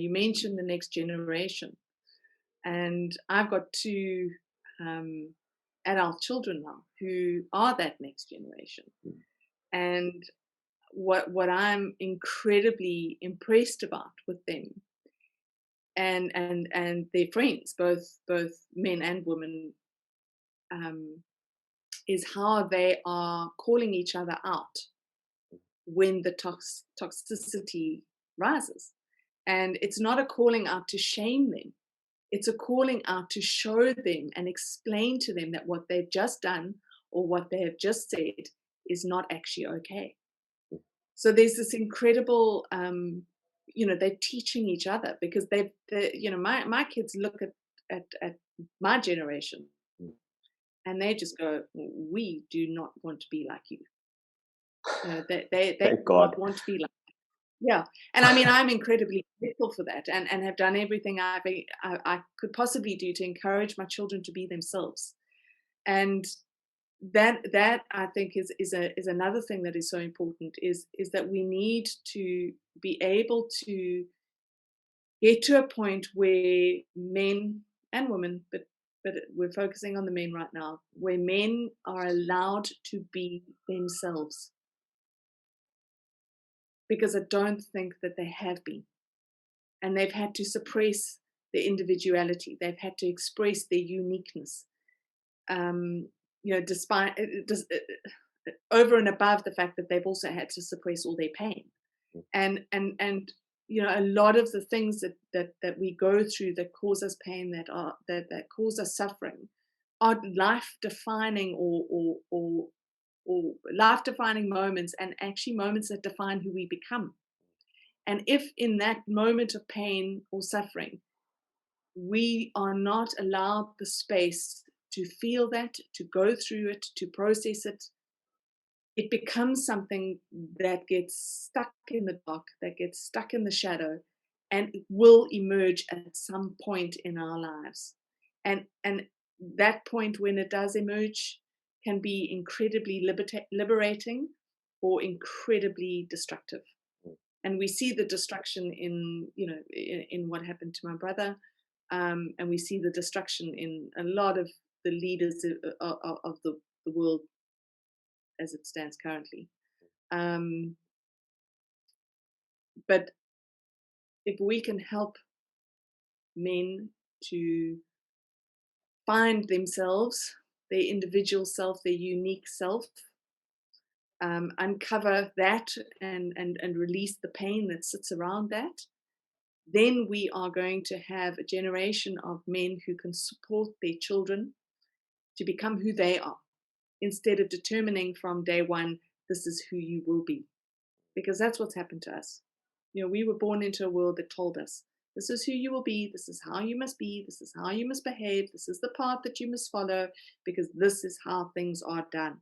you mentioned the next generation, and I've got two adult children now who are that next generation. And what I'm incredibly impressed about with them and their friends, both men and women, um, is how they are calling each other out when the toxicity rises. And it's not a calling out to shame them. It's a calling out to show them and explain to them that what they've just done or what they have just said is not actually okay. So there's this incredible, they're teaching each other because my kids look at my generation and they just go, we do not want to be like you. They Thank do not God. want to be like. Yeah, and I mean, I'm incredibly grateful for that, and have done everything I could possibly do to encourage my children to be themselves. And that I think is another thing that is so important is that we need to be able to get to a point where men and women, but we're focusing on the men right now, where men are allowed to be themselves, because I don't think that they have been. And they've had to suppress their individuality. They've had to express their uniqueness, despite over and above the fact that they've also had to suppress all their pain. And a lot of the things that we go through that cause us pain, that cause us suffering, are life defining or life defining moments, and actually moments that define who we become. And if in that moment of pain or suffering, we are not allowed the space to feel that, to go through it, to process it, it becomes something that gets stuck in the dark, that gets stuck in the shadow, and it will emerge at some point in our lives. And that point when it does emerge can be incredibly liberating or incredibly destructive. And we see the destruction in what happened to my brother, and we see the destruction in a lot of the leaders of the world as it stands currently. Um, but if we can help men to find themselves, their individual self, their unique self, uncover that and release the pain that sits around that, then we are going to have a generation of men who can support their children to become who they are, instead of determining from day one, this is who you will be. Because that's what's happened to us. We were born into a world that told us, this is who you will be, this is how you must be, this is how you must behave, this is the path that you must follow, because this is how things are done.